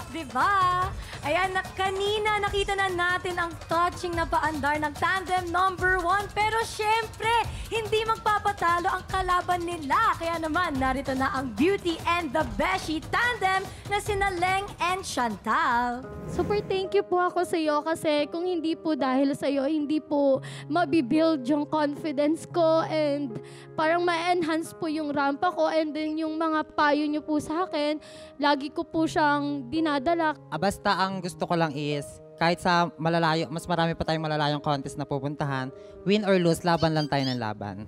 Diba? Ayan, kanina nakita na natin ang touching na paandar ng tandem number 1. Pero syempre, hindi magpapatalo ang kalaban nila. Kaya naman, narito na ang Beauty and the Beshi tandem na sina Leng and Chantal. Super thank you po ako sa iyo kasi kung hindi po dahil sa iyo, hindi po mabibuild yung confidence ko and parang ma-enhance po yung rampa ko and then yung mga payo niyo po sa akin, lagi ko po siyang dinadala. Basta ang gusto ko lang is, kahit sa malalayo, mas marami pa tayong malalayong contest na pupuntahan, win or lose, laban lang tayo ng laban.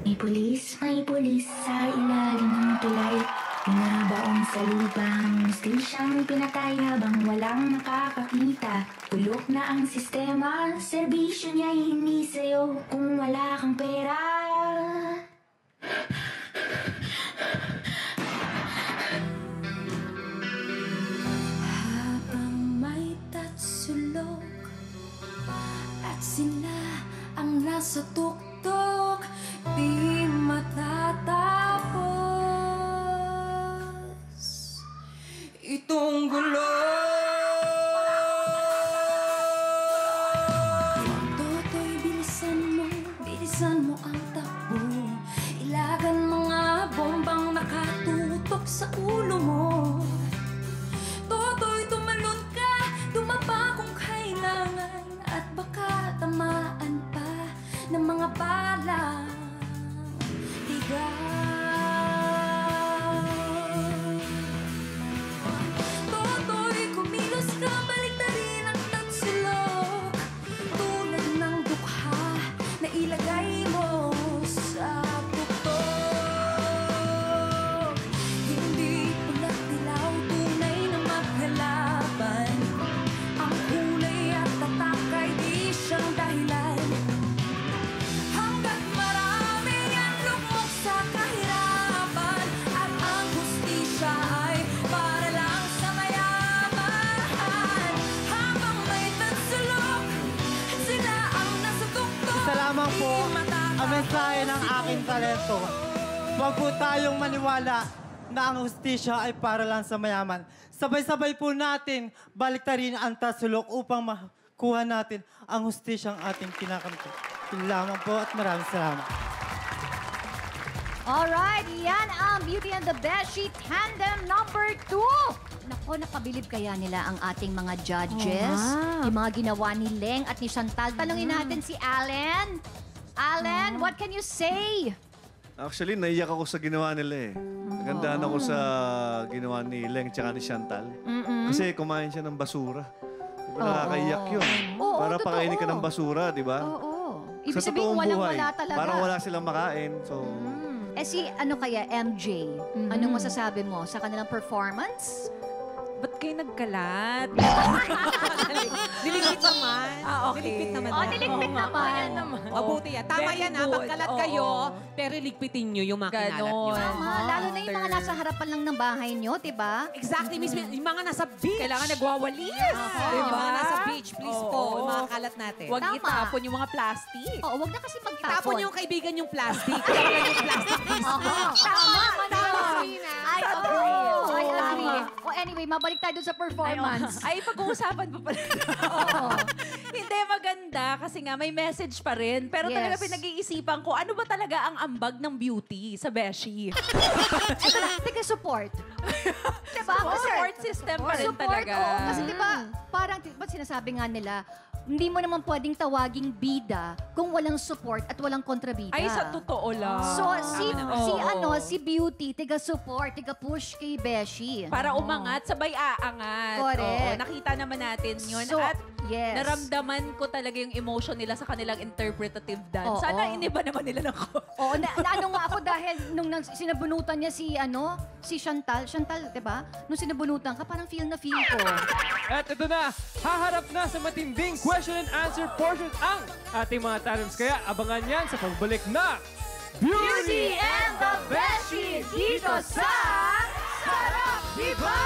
May pulis sa ilalim ng tulay. Binabaon sa lubang, mistisyang pinatay habang walang nakakakita. Tulok na ang sistema, serbisyo niya hindi sa'yo kung wala kang pera. Habang may tatsulok at sila ang nasa tuktok, di matatapos itong gulo. Toto'y bilisan mo ang takbo. Ilagan mga bombang nakatutok sa ulo mo. Toto'y tumalon ka, dumapa kung kailangan, at baka tamaan pa ng mga balang tigas. Toto'y kumilos ka, baliktarin ang tatsulok, tulad ng dukha na ilagay mo sa tuktok. Hindi pula't dilaw, tunay na magkalaban. Ang kulay at tatak ay di siyang dahilan. Hanggat marami ang lukmok sa kahirapan, at ang hustisya ay para lang sa mayaman. Habang may tatsulok at sila ang nasa tuktok, Isa lamang po di matatapos ang mensahe ng aking itong talento. Huwag po tayong maniwala na ang hustisya ay para lang sa mayaman. Sabay-sabay po natin baliktarin ang tasulok upang makuha natin ang hustisyang ating kinakamit. Yun lamang po at maraming salamat. Alright, yan ang Beauty and the Beshi tandem number 2. Nako, nakabilib kaya nila ang ating mga judges? Oo nga. Yung mga ginawa ni Leng at ni Chantal. Tanungin natin si Allen. Allen, what can you say? Actually, naiyak ako sa ginawa nila eh. Nagandahan ako sa ginawa ni Leng tsaka ni Chantal. Kasi kumain siya ng basura. Di ba nakakaiyak yun? Oo, Para totoo. pakainin ka ng basura, di ba? Oo. Ibig Sa sabihin, totoong buhay, walang-wala talaga. parang wala silang makain. So, Eh si, ano kaya, MJ? Anong masasabi mo sa kanilang performance? Ba't kayo nagkalat? Niligpit naman. Okay. Niligpit naman. Niligpit naman. Mabuti yan. Tama Very yan ha. good. Magkalat Oo. kayo, pero ligpitin nyo yung mga kinalat nyo. Ganon. Tama, lalo na yung mga nasa harapan lang ng bahay nyo, diba? Exactly, Miss. Yung mga nasa beach. Kailangan nagwawalis. Yung mga nasa beach, please po. Oo. Yung mga kalat natin. Huwag Tama. itapon yung mga plastic. Oo, wag na kasi Itapon magtapon. yung kaibigan yung plastic. Itapon yung plastic. Tama, I agree. I agree. Tama. O anyway, mabalik tayo dun sa performance. Ay, pag-uusapan pa pala. Oo. Hindi, maganda kasi nga may message pa rin. Pero Yes. talaga pinag-iisipan ko, ano ba talaga ang ambag ng beauty sa Beshi? Ito lang, support. Diba? Support system pa rin Support, talaga. oo. Kasi diba, parang, ba't sinasabi nga nila, hindi mo naman pwedeng tawaging bida kung walang support at walang kontrabida. Ay, sa totoo lang. So, Oo. si Beauty, tiga-support, tiga-push kay Beshi. Para umangat, sabay aangat. Correct. Oo, nakita naman natin yun. So, At yes. naramdaman ko talaga yung emotion nila sa kanilang interpretative dance. Oo. Sana iniba naman nila ng Oo, ano nga ako dahil nung sinabunutan niya si Chantal, 'di ba? Nung sinabunutan ka, parang feel na feel ko. At ito na, haharap na sa matinding question and answer portion ang ating mga tanums. Kaya abangan yan sa pagbalik na Beauty and the Beshi dito sa Sarap Diba?